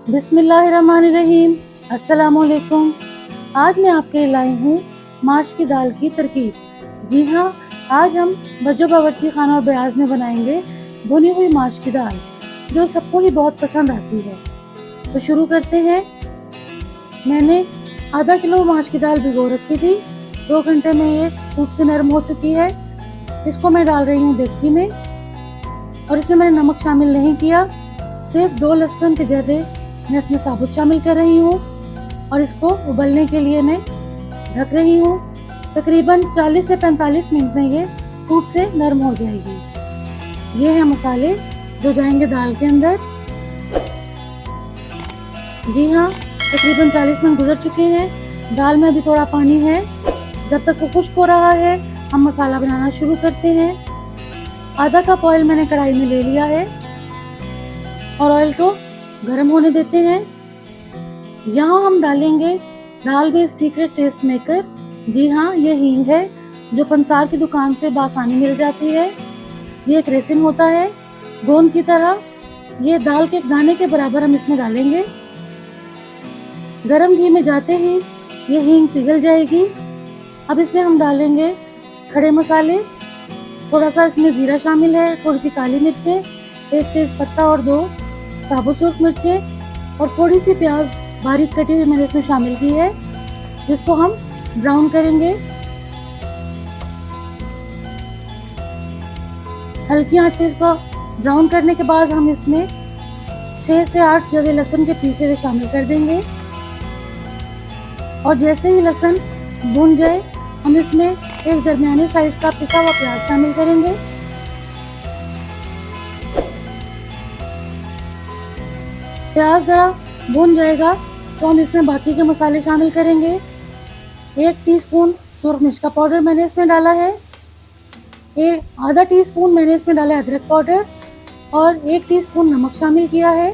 बिस्मिल्लाहिर्रहमानिर्रहीम। अस्सलामुअलैकुम। आज मैं आपके लिए लाई हूँ माश की दाल की तरकीब। जी हाँ, आज हम बज्जो बावर्ची खाना और बयाज में बनाएंगे भुनी हुई माश की दाल, जो सबको ही बहुत पसंद आती है। तो शुरू करते हैं। मैंने आधा किलो माश की दाल भिगो रखी थी। 2 घंटे में ये दूध से नरम हो चुकी है। इसको मैं डाल रही हूँ डेगची में, और इसमें मैंने नमक शामिल नहीं किया। सिर्फ 2 लहसुन के जर्रे मैं इसमें साबुत शामिल कर रही हूँ, और इसको उबलने के लिए मैं ढक रही हूँ। तकरीबन 40 से 45 मिनट में ये दूध से नरम हो जाएगी। ये है मसाले जो जाएंगे दाल के अंदर। जी हाँ, तकरीबन 40 मिनट गुजर चुके हैं। दाल में अभी थोड़ा पानी है। जब तक वो खुश्क हो रहा है, हम मसाला बनाना शुरू करते हैं। आधा कप ऑयल मैंने कढ़ाई में ले लिया है, और ऑयल को गर्म होने देते हैं। यहाँ हम डालेंगे दाल में सीक्रेट टेस्ट मेकर। जी हाँ, ये हींग है, जो पंसार की दुकान से बासानी मिल जाती है। ये एक रेसिन होता है गोंद की तरह। ये दाल के दाने के बराबर हम इसमें डालेंगे। गरम घी में जाते ही ये हींग पिघल जाएगी। अब इसमें हम डालेंगे खड़े मसाले। थोड़ा सा इसमें जीरा शामिल है, थोड़ी सी काली मिर्चें, 1 तेज पत्ता और 2 साबुत सूख मिर्चें, और थोड़ी सी प्याज बारीक कटी हुई मैंने इसमें शामिल की है, जिसको हम ब्राउन करेंगे। हल्की आंच पर इसको ब्राउन करने के बाद हम इसमें 6 से 8 जवे लहसुन के पीसे हुए शामिल कर देंगे। और जैसे ही लहसुन भून जाए, हम इसमें एक दरमियाने साइज का पिसा हुआ प्याज शामिल करेंगे। प्याज ज़रा भून जाएगा तो हम इसमें बाकी के मसाले शामिल करेंगे। 1 टीस्पून सुरख मिर्च का पाउडर मैंने इसमें डाला है। आधा टीस्पून मैंने इसमें डाला अदरक पाउडर, और 1 टीस्पून नमक शामिल किया है।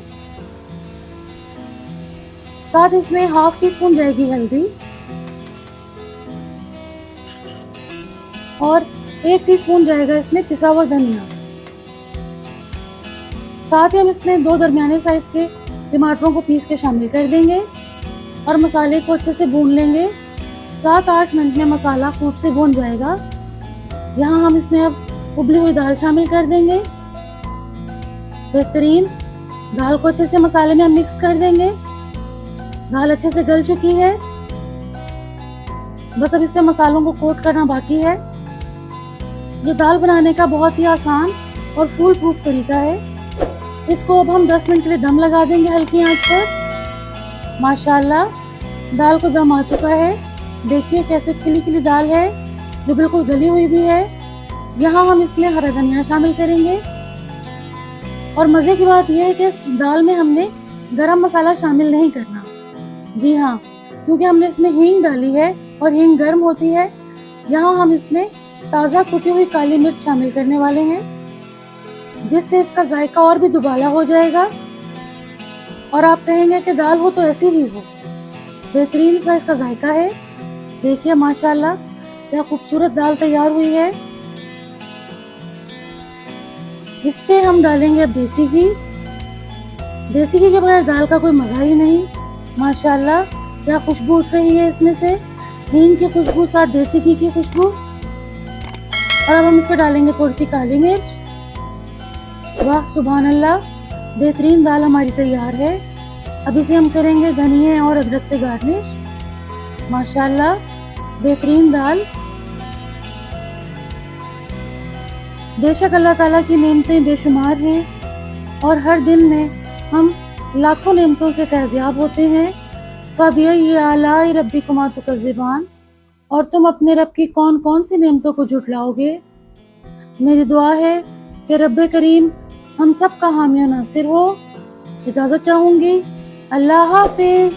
साथ इसमें ½ टीस्पून जाएगी हल्दी, और 1 टीस्पून जाएगा इसमें पिसा हुआ धनिया। साथ ही हम इसमें 2 दरमियाने साइज के टमाटरों को पीस के शामिल कर देंगे, और मसाले को अच्छे से भून लेंगे। 7-8 मिनट में मसाला खूब से भून जाएगा। यहाँ हम इसमें अब उबली हुई दाल शामिल कर देंगे। बेहतरीन दाल को अच्छे से मसाले में हम मिक्स कर देंगे। दाल अच्छे से गल चुकी है, बस अब इसमें मसालों को कोट करना बाकी है। ये दाल बनाने का बहुत ही आसान और फूल प्रूफ तरीका है। इसको अब हम 10 मिनट के लिए दम लगा देंगे हल्की आंच पर। माशाल्लाह, दाल को दम आ चुका है। देखिए कैसे खिली खिली दाल है, जो बिल्कुल गली हुई भी है। यहाँ हम इसमें हरा धनिया शामिल करेंगे। और मज़े की बात यह है कि इस दाल में हमने गरम मसाला शामिल नहीं करना। जी हाँ, क्योंकि हमने इसमें हींग डाली है, और हींग गर्म होती है। यहाँ हम इसमें ताज़ा कुटी हुई काली मिर्च शामिल करने वाले हैं, जिससे इसका जायका और भी दुबाला हो जाएगा, और आप कहेंगे कि दाल हो तो ऐसी ही हो। बेहतरीन सा इसका जायका है। देखिए माशाल्लाह, क्या खूबसूरत दाल तैयार हुई है। इस पे हम डालेंगे अब देसी घी। देसी घी के बगैर दाल का कोई मज़ा ही नहीं। माशाल्लाह, क्या खुशबू उठ रही है इसमें से, हींग की खुशबू साथ देसी घी की खुशबू। और अब हम इस पर डालेंगे थोड़ी सी काली मिर्च। वाह सुभान अल्लाह, बेहतरीन दाल हमारी तैयार है। अब इसे हम करेंगे धनिये और अदरक से गार्निश। माशाल्लाह, बेहतरीन दाल। बेशक अल्लाह ताला की नेमतें बेशुमार हैं, और हर दिन में हम लाखों नेमतों से फैज़याब होते हैं। फ़बिअय्यि आलाइ रब्बिकुमा तुकज़्ज़िबान। और तुम अपने रब की कौन कौन सी नेमतों को झुटलाओगे। मेरी दुआ है कि रब्बे करीम हम सब का हामी और नासिर हो। इजाज़त चाहूँगी। अल्लाह हाफ़िज़।